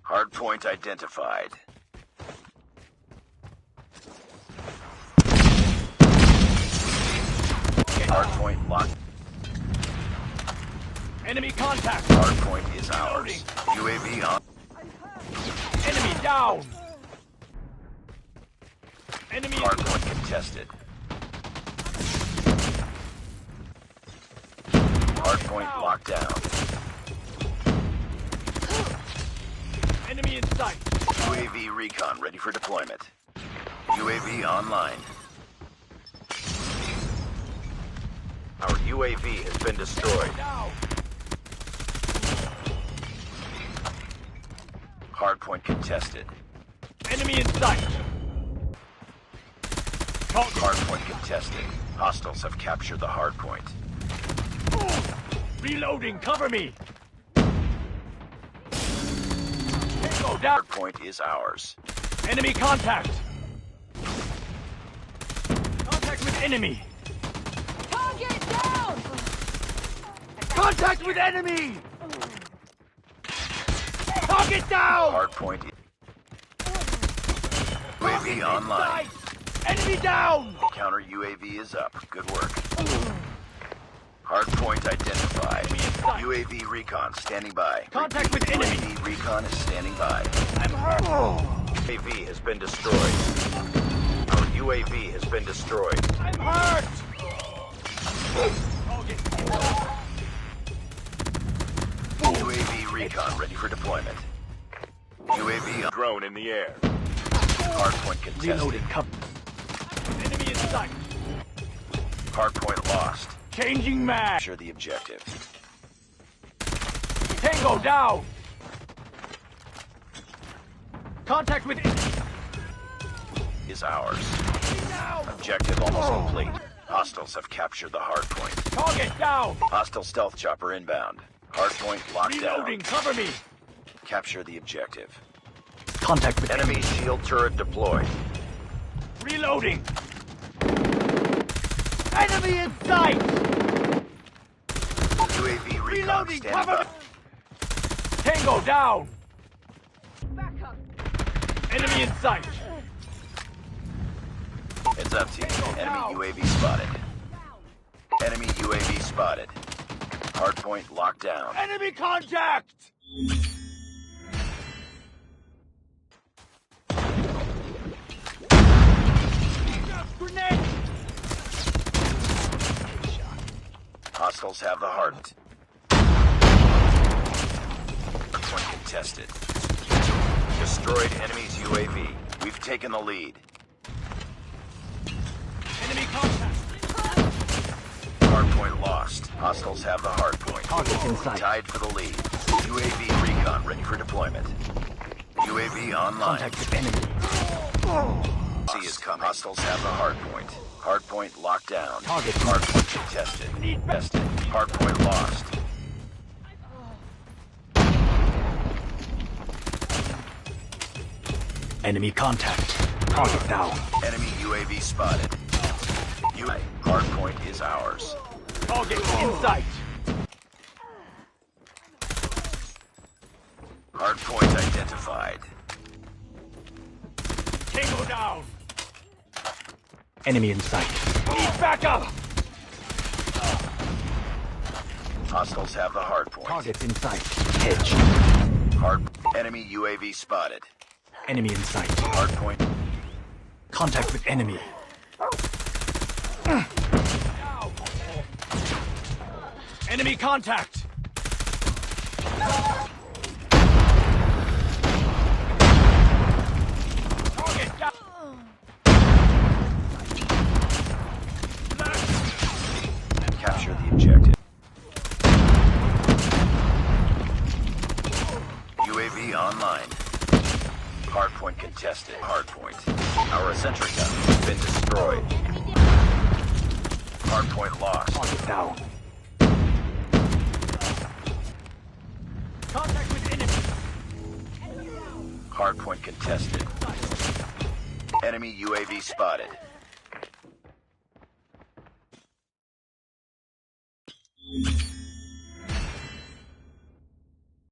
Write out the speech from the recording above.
Hardpoint identified. Hardpoint locked. Enemy contact. Hardpoint is ours. UAV on. Enemy down. Enemy. Hardpoint contested. Hardpoint locked down. Enemy in sight. UAV recon ready for deployment. UAV online. Our UAV has been destroyed. Down. Hardpoint contested. Enemy in sight. Hardpoint contested. Hostiles have captured the hardpoint. Reloading. Cover me. Go down. Hardpoint is ours. Enemy contact. Contact with enemy. Target down! Contact with enemy. Target down. Hardpoint. UAV online. Sight. Enemy down. Counter UAV is up. Good work. Hardpoint identified. UAV recon standing by. Contact with enemy. UAV recon is standing by. I'm hurt. UAV has been destroyed. Our UAV has been destroyed. I'm hurt. Target. UAV recon ready for deployment. UAV drone in the air. Hardpoint contested. Reloading. Cover. Enemy in sight. Hardpoint lost. Changing mag. Capture the objective. Tango down. Contact with Is ours. down. Objective almost complete. Hostiles have captured the hardpoint. Target down. Hostile stealth chopper inbound. Hardpoint locked down. Reloading. Cover me. Capture the objective. Contact with Enemy shield turret deployed. Reloading. Enemy in sight. UAV recon Reloading. standing Cover. by. Tango down. Back up. Enemy in sight. Heads up team. Enemy UAV spotted. Enemy UAV spotted. Hardpoint locked down. Enemy contact. Grenade. Hostiles have the hardpoint. Hardpoint contested. Destroyed enemy's UAV. We've taken the lead. Enemy contact. Hardpoint lost. Hostiles have the hardpoint. Target in sight. Tied for the lead. UAV recon ready for deployment. UAV online. Contact with enemy. C is coming. Hostiles have the hardpoint. Hardpoint locked down. Target. Hardpoint contested. Need Tested. Hardpoint lost. Enemy contact. Target down. Enemy UAV spotted. Hardpoint is ours. Target in sight. Hardpoint identified. Tango down. Enemy in sight. Need backup. Hostiles have the hardpoint. Targets in sight. Hedge. Enemy UAV spotted. Enemy in sight. Hardpoint. Contact with enemy. Enemy contact. Target down. Capture the objective. UAV online. Hardpoint contested. Hardpoint. Our eccentric gun has been destroyed. Hardpoint lost. Target down. Contact with enemy. Hardpoint contested. Enemy UAV spotted.